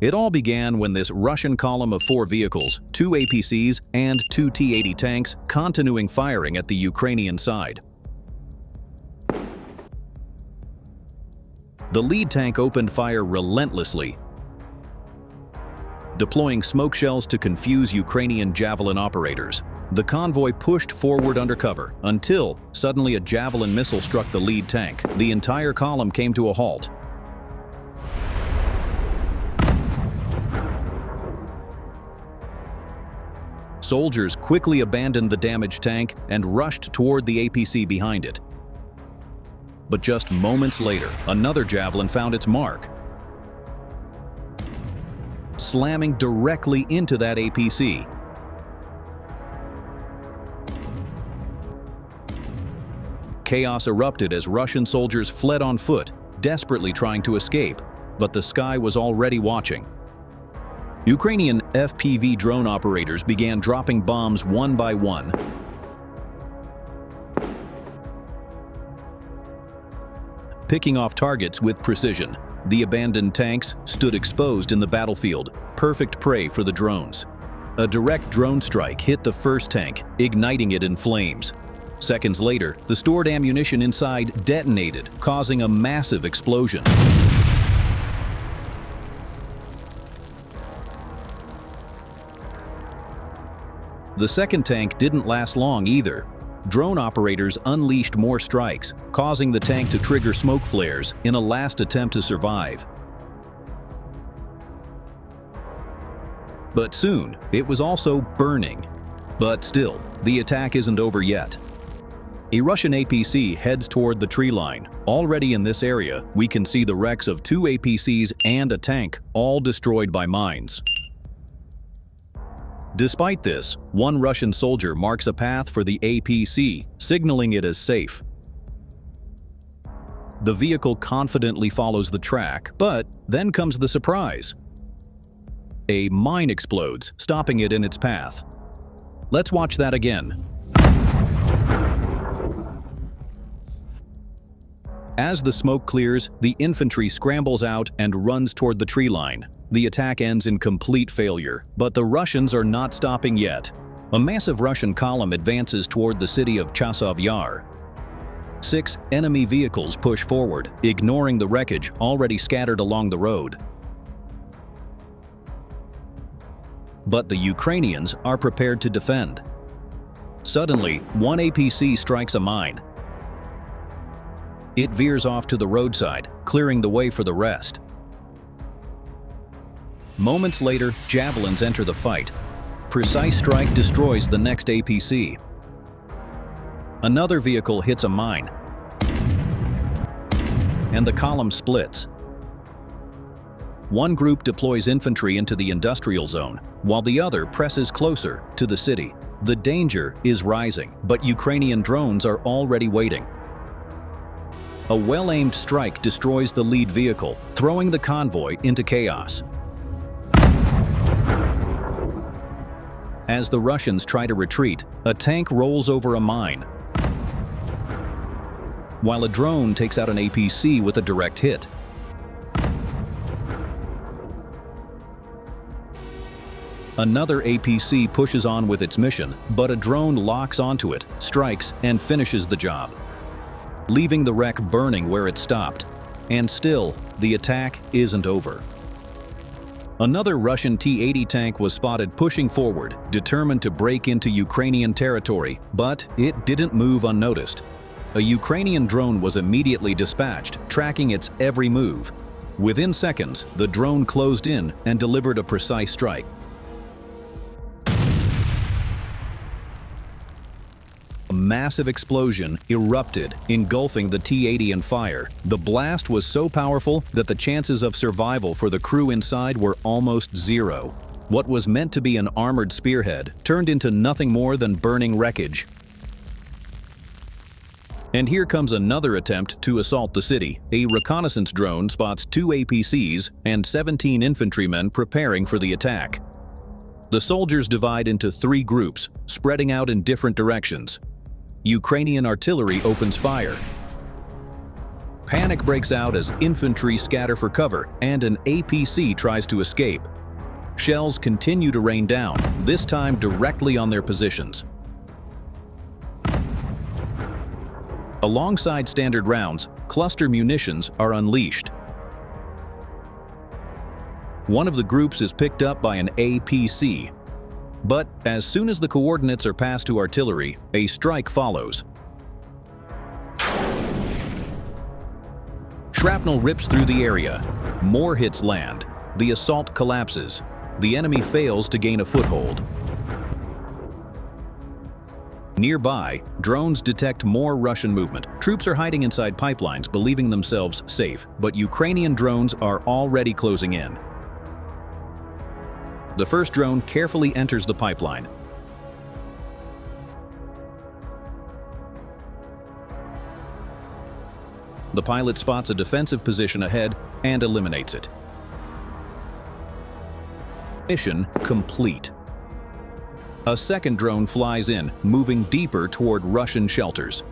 It all began when this Russian column of 4 vehicles, 2 APCs and 2 T-80 tanks, continuing firing at the Ukrainian side. The lead tank opened fire relentlessly, deploying smoke shells to confuse Ukrainian Javelin operators. The convoy pushed forward under cover until suddenly a Javelin missile struck the lead tank. The entire column came to a halt. Soldiers quickly abandoned the damaged tank and rushed toward the APC behind it. But just moments later, another Javelin found its mark, slamming directly into that APC. Chaos erupted as Russian soldiers fled on foot, desperately trying to escape, but the sky was already watching. Ukrainian FPV drone operators began dropping bombs one by one. Picking off targets with precision. The abandoned tanks stood exposed in the battlefield, perfect prey for the drones. A direct drone strike hit the first tank, igniting it in flames. Seconds later, the stored ammunition inside detonated, causing a massive explosion. The second tank didn't last long either. Drone operators unleashed more strikes, causing the tank to trigger smoke flares in a last attempt to survive. But soon, it was also burning. But still, the attack isn't over yet. A Russian APC heads toward the tree line. Already in this area, we can see the wrecks of 2 APCs and a tank, all destroyed by mines. Despite this, one Russian soldier marks a path for the APC, signaling it as safe. The vehicle confidently follows the track, but then comes the surprise. A mine explodes, stopping it in its path. Let's watch that again. As the smoke clears, the infantry scrambles out and runs toward the tree line. The attack ends in complete failure, but the Russians are not stopping yet. A massive Russian column advances toward the city of Chasov Yar. 6 enemy vehicles push forward, ignoring the wreckage already scattered along the road. But the Ukrainians are prepared to defend. Suddenly, one APC strikes a mine. It veers off to the roadside, clearing the way for the rest. Moments later, Javelins enter the fight. Precise strike destroys the next APC. Another vehicle hits a mine, and the column splits. One group deploys infantry into the industrial zone, while the other presses closer to the city. The danger is rising, but Ukrainian drones are already waiting. A well-aimed strike destroys the lead vehicle, throwing the convoy into chaos. As the Russians try to retreat, a tank rolls over a mine, while a drone takes out an APC with a direct hit. Another APC pushes on with its mission, but a drone locks onto it, strikes, and finishes the job, leaving the wreck burning where it stopped. And still, the attack isn't over. Another Russian T-80 tank was spotted pushing forward, determined to break into Ukrainian territory, but it didn't move unnoticed. A Ukrainian drone was immediately dispatched, tracking its every move. Within seconds, the drone closed in and delivered a precise strike. A massive explosion erupted, engulfing the T-80 in fire. The blast was so powerful that the chances of survival for the crew inside were almost zero. What was meant to be an armored spearhead turned into nothing more than burning wreckage. And here comes another attempt to assault the city. A reconnaissance drone spots 2 APCs and 17 infantrymen preparing for the attack. The soldiers divide into 3 groups, spreading out in different directions. Ukrainian artillery opens fire. Panic breaks out as infantry scatter for cover and an APC tries to escape. Shells continue to rain down, this time directly on their positions. Alongside standard rounds, cluster munitions are unleashed. One of the groups is picked up by an APC. But as soon as the coordinates are passed to artillery, a strike follows. Shrapnel rips through the area. More hits land. The assault collapses. The enemy fails to gain a foothold. Nearby, drones detect more Russian movement. Troops are hiding inside pipelines, believing themselves safe, but Ukrainian drones are already closing in. The first drone carefully enters the pipeline. The pilot spots a defensive position ahead and eliminates it. Mission complete. A second drone flies in, moving deeper toward Russian shelters.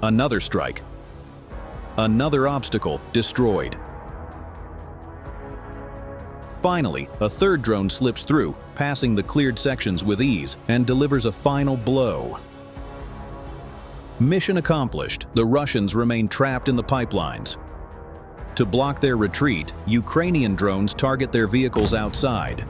Another strike. Another obstacle destroyed. Finally, a third drone slips through, passing the cleared sections with ease, and delivers a final blow. Mission accomplished. The Russians remain trapped in the pipelines. To block their retreat, Ukrainian drones target their vehicles outside.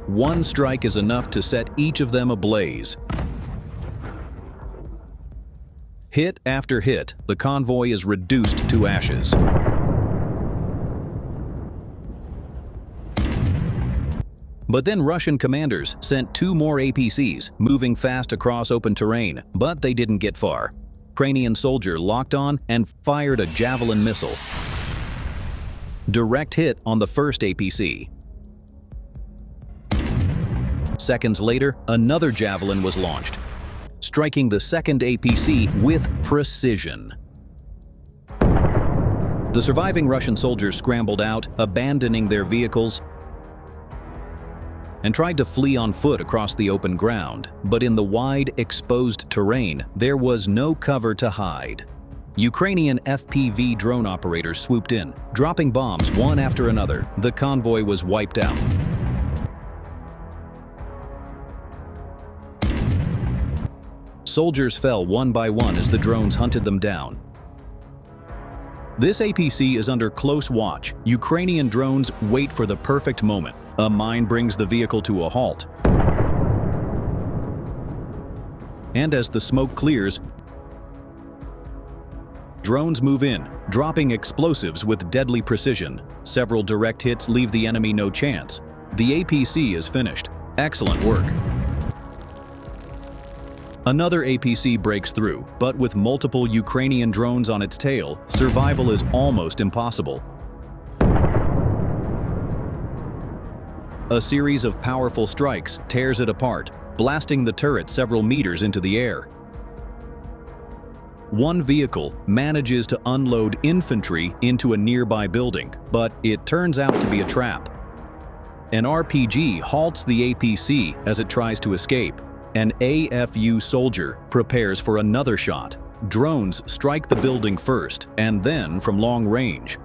One strike is enough to set each of them ablaze. Hit after hit, the convoy is reduced to ashes. But then Russian commanders sent 2 more APCs, moving fast across open terrain, but they didn't get far. Ukrainian soldier locked on and fired a javelin missile. Direct hit on the first APC. Seconds later, another javelin was launched, striking the second APC with precision. The surviving Russian soldiers scrambled out, abandoning their vehicles, and tried to flee on foot across the open ground. But in the wide, exposed terrain, there was no cover to hide. Ukrainian FPV drone operators swooped in, dropping bombs one after another. The convoy was wiped out. Soldiers fell one by one as the drones hunted them down. This APC is under close watch. Ukrainian drones wait for the perfect moment. A mine brings the vehicle to a halt. And as the smoke clears, drones move in, dropping explosives with deadly precision. Several direct hits leave the enemy no chance. The APC is finished. Excellent work. Another APC breaks through, but with multiple Ukrainian drones on its tail, survival is almost impossible. A series of powerful strikes tears it apart, blasting the turret several meters into the air. One vehicle manages to unload infantry into a nearby building, but it turns out to be a trap. An RPG halts the APC as it tries to escape. An AFU soldier prepares for another shot. Drones strike the building first, and then from long range.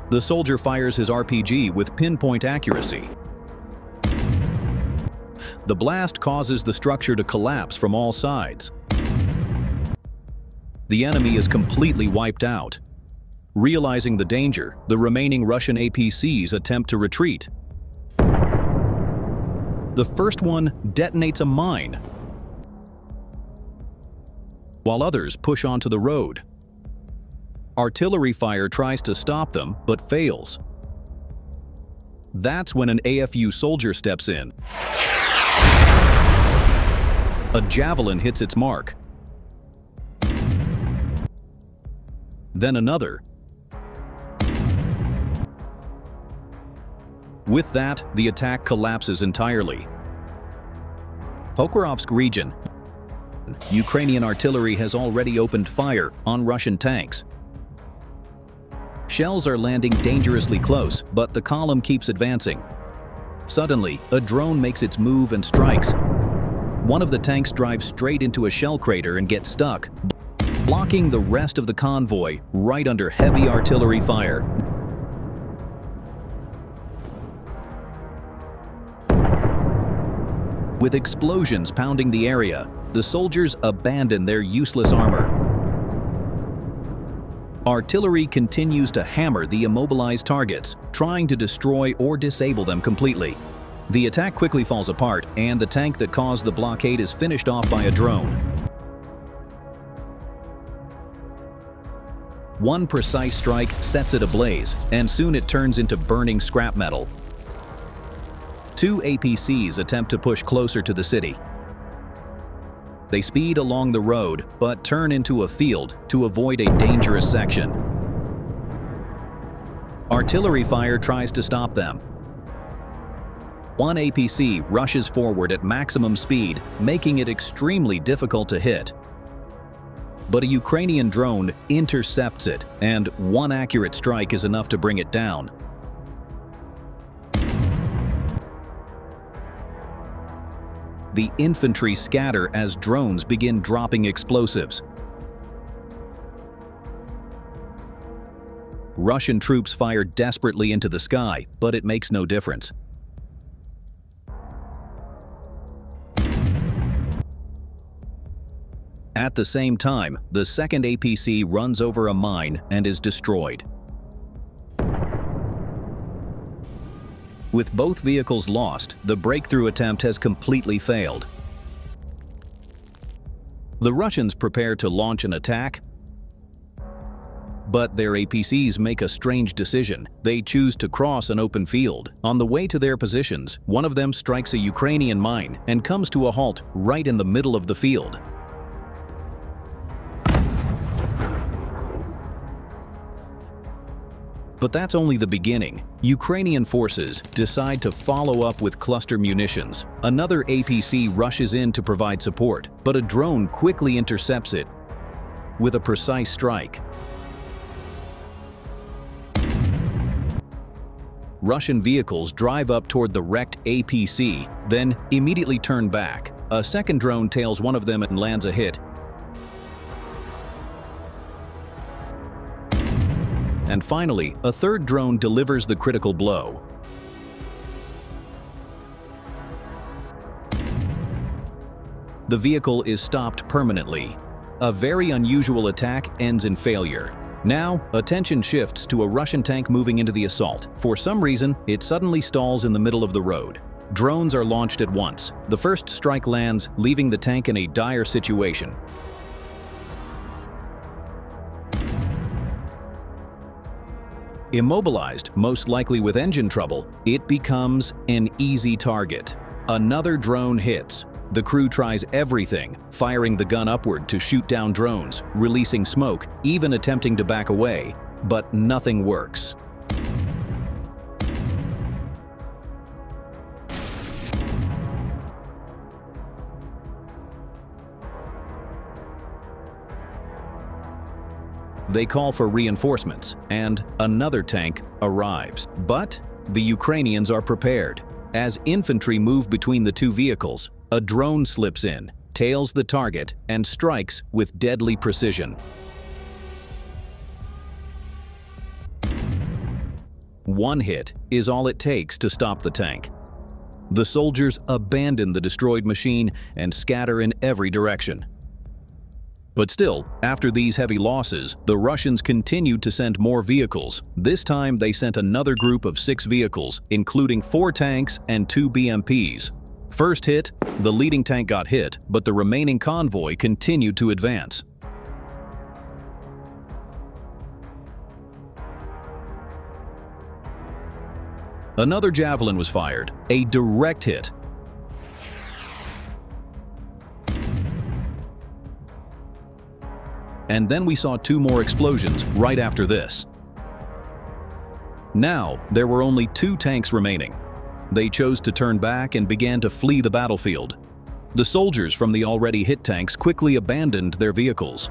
The soldier fires his RPG with pinpoint accuracy. The blast causes the structure to collapse from all sides. The enemy is completely wiped out. Realizing the danger, the remaining Russian APCs attempt to retreat. The first one detonates a mine, while others push onto the road. Artillery fire tries to stop them, but fails. That's when an AFU soldier steps in. A javelin hits its mark. Then another. With that, the attack collapses entirely. Pokrovsk region. Ukrainian artillery has already opened fire on Russian tanks. Shells are landing dangerously close, but the column keeps advancing. Suddenly, a drone makes its move and strikes. One of the tanks drives straight into a shell crater and gets stuck, blocking the rest of the convoy right under heavy artillery fire. With explosions pounding the area, the soldiers abandon their useless armor. Artillery continues to hammer the immobilized targets, trying to destroy or disable them completely. The attack quickly falls apart, and the tank that caused the blockade is finished off by a drone. One precise strike sets it ablaze, and soon it turns into burning scrap metal. Two APCs attempt to push closer to the city. They speed along the road, but turn into a field to avoid a dangerous section. Artillery fire tries to stop them. One APC rushes forward at maximum speed, making it extremely difficult to hit. But a Ukrainian drone intercepts it, and one accurate strike is enough to bring it down. The infantry scatter as drones begin dropping explosives. Russian troops fire desperately into the sky, but it makes no difference. At the same time, the second APC runs over a mine and is destroyed. With both vehicles lost, the breakthrough attempt has completely failed. The Russians prepare to launch an attack, but their APCs make a strange decision. They choose to cross an open field. On the way to their positions, one of them strikes a Ukrainian mine and comes to a halt right in the middle of the field. But that's only the beginning. Ukrainian forces decide to follow up with cluster munitions. Another APC rushes in to provide support, but a drone quickly intercepts it with a precise strike. Russian vehicles drive up toward the wrecked APC, then immediately turn back. A second drone tails one of them and lands a hit. And finally, a third drone delivers the critical blow. The vehicle is stopped permanently. A very unusual attack ends in failure. Now, attention shifts to a Russian tank moving into the assault. For some reason, it suddenly stalls in the middle of the road. Drones are launched at once. The first strike lands, leaving the tank in a dire situation. Immobilized, most likely with engine trouble, it becomes an easy target. Another drone hits. The crew tries everything, firing the gun upward to shoot down drones, releasing smoke, even attempting to back away, but nothing works. They call for reinforcements, and another tank arrives. But the Ukrainians are prepared. As infantry move between the two vehicles, a drone slips in, tails the target, and strikes with deadly precision. One hit is all it takes to stop the tank. The soldiers abandon the destroyed machine and scatter in every direction. But still, after these heavy losses, the Russians continued to send more vehicles. This time, they sent another group of 6 vehicles, including 4 tanks and 2 BMPs. First hit, the leading tank got hit, but the remaining convoy continued to advance. Another javelin was fired, a direct hit. And then we saw 2 more explosions right after this. Now, there were only 2 tanks remaining. They chose to turn back and began to flee the battlefield. The soldiers from the already hit tanks quickly abandoned their vehicles.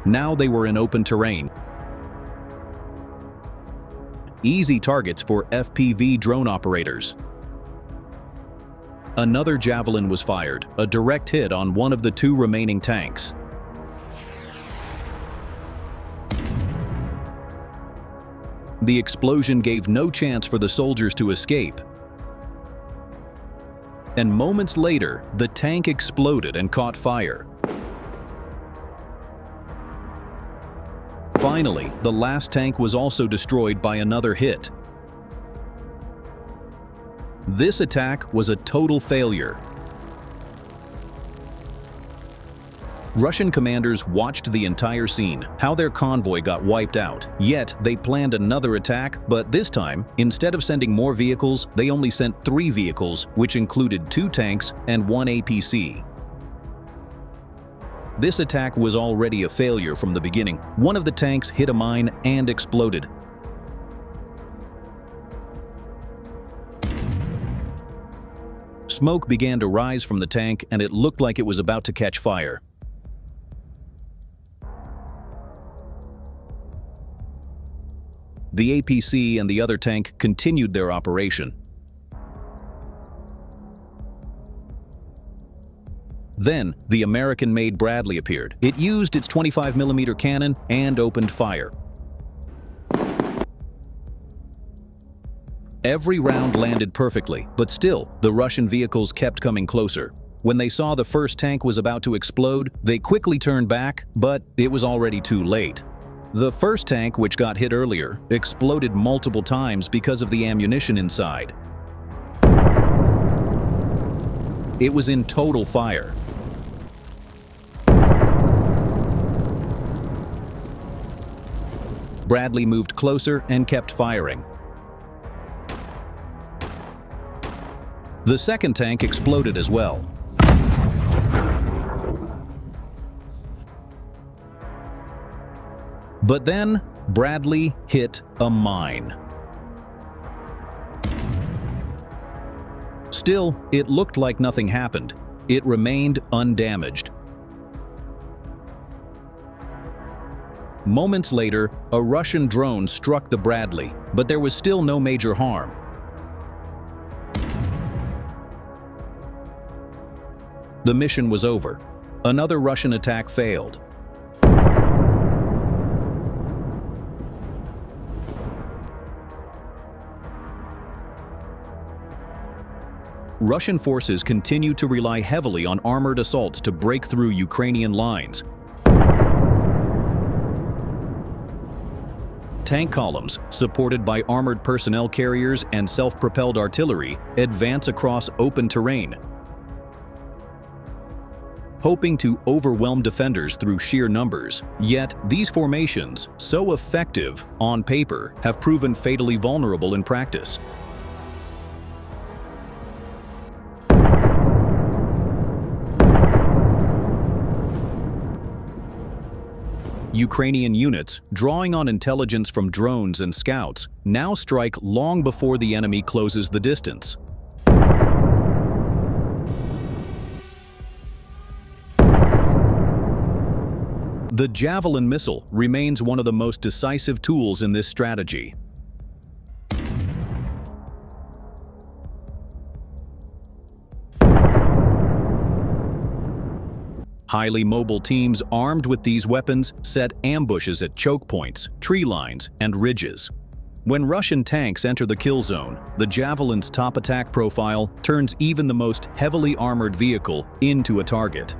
Now they were in open terrain. easy targets for FPV drone operators. Another javelin was fired, a direct hit on one of the two remaining tanks. The explosion gave no chance for the soldiers to escape. And moments later, the tank exploded and caught fire. Finally, the last tank was also destroyed by another hit. This attack was a total failure. Russian commanders watched the entire scene, how their convoy got wiped out. Yet, they planned another attack, but this time, instead of sending more vehicles, they only sent 3 vehicles, which included 2 tanks and 1 APC. This attack was already a failure from the beginning. One of the tanks hit a mine and exploded. Smoke began to rise from the tank, and it looked like it was about to catch fire. The APC and the other tank continued their operation. Then, the American-made Bradley appeared. It used its 25mm cannon and opened fire. Every round landed perfectly, but still, the Russian vehicles kept coming closer. When they saw the first tank was about to explode, they quickly turned back, but it was already too late. The first tank, which got hit earlier, exploded multiple times because of the ammunition inside. It was in total fire. Bradley moved closer and kept firing. The second tank exploded as well. But then, Bradley hit a mine. Still, it looked like nothing happened. It remained undamaged. Moments later, a Russian drone struck the Bradley, but there was still no major harm. The mission was over. Another Russian attack failed. Russian forces continue to rely heavily on armored assaults to break through Ukrainian lines. Tank columns, supported by armored personnel carriers and self-propelled artillery, advance across open terrain, hoping to overwhelm defenders through sheer numbers. Yet, these formations, so effective on paper, have proven fatally vulnerable in practice. Ukrainian units, drawing on intelligence from drones and scouts, now strike long before the enemy closes the distance. The Javelin missile remains one of the most decisive tools in this strategy. Highly mobile teams armed with these weapons set ambushes at choke points, tree lines, and ridges. When Russian tanks enter the kill zone, the Javelin's top attack profile turns even the most heavily armored vehicle into a target.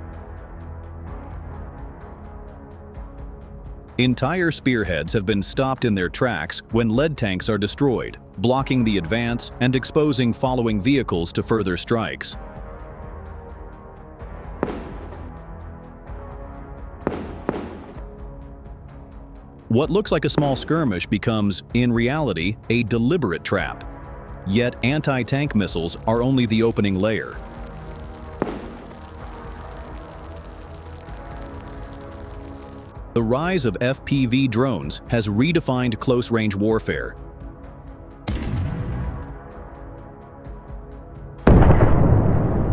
Entire spearheads have been stopped in their tracks when lead tanks are destroyed, blocking the advance and exposing following vehicles to further strikes. What looks like a small skirmish becomes, in reality, a deliberate trap. Yet anti-tank missiles are only the opening layer. The rise of FPV drones has redefined close-range warfare.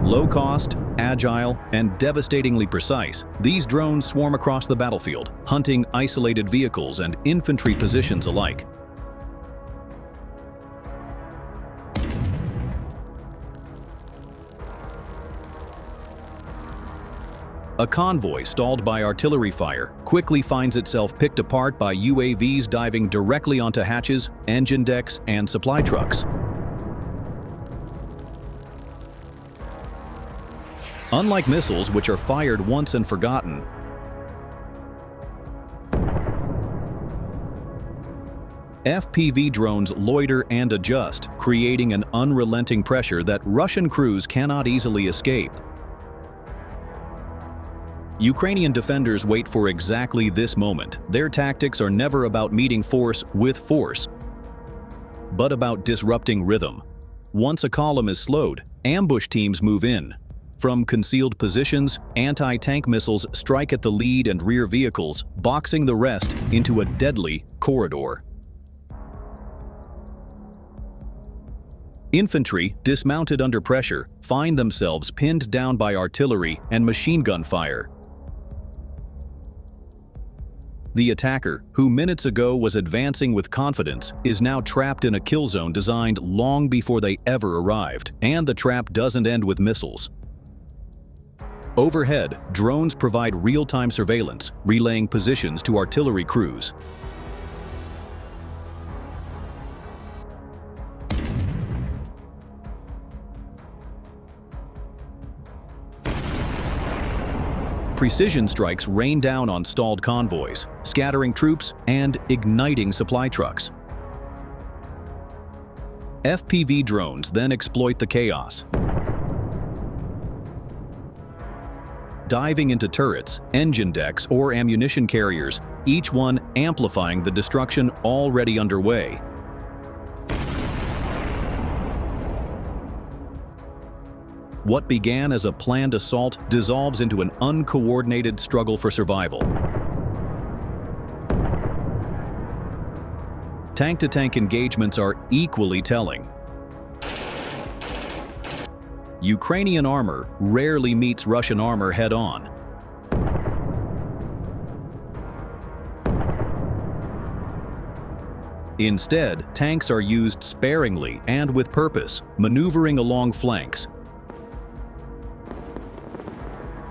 Low-cost, agile, and devastatingly precise, these drones swarm across the battlefield, hunting isolated vehicles and infantry positions alike. A convoy stalled by artillery fire quickly finds itself picked apart by UAVs diving directly onto hatches, engine decks, and supply trucks. Unlike missiles, which are fired once and forgotten, FPV drones loiter and adjust, creating an unrelenting pressure that Russian crews cannot easily escape. Ukrainian defenders wait for exactly this moment. Their tactics are never about meeting force with force, but about disrupting rhythm. Once a column is slowed, ambush teams move in. From concealed positions, anti-tank missiles strike at the lead and rear vehicles, boxing the rest into a deadly corridor. Infantry, dismounted under pressure, find themselves pinned down by artillery and machine gun fire. The attacker, who minutes ago was advancing with confidence, is now trapped in a kill zone designed long before they ever arrived, and the trap doesn't end with missiles. Overhead, drones provide real-time surveillance, relaying positions to artillery crews. Precision strikes rain down on stalled convoys, scattering troops and igniting supply trucks. FPV drones then exploit the chaos, diving into turrets, engine decks, or ammunition carriers, each one amplifying the destruction already underway. What began as a planned assault dissolves into an uncoordinated struggle for survival. Tank-to-tank engagements are equally telling. Ukrainian armor rarely meets Russian armor head-on. Instead, tanks are used sparingly and with purpose, maneuvering along flanks,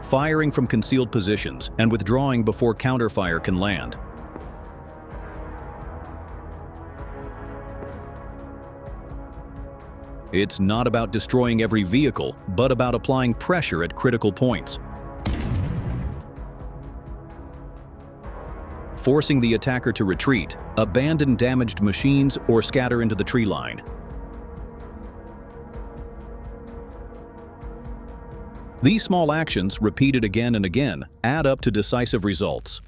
firing from concealed positions, and withdrawing before counterfire can land. It's not about destroying every vehicle, but about applying pressure at critical points, forcing the attacker to retreat, abandon damaged machines, or scatter into the tree line. These small actions, repeated again and again, add up to decisive results.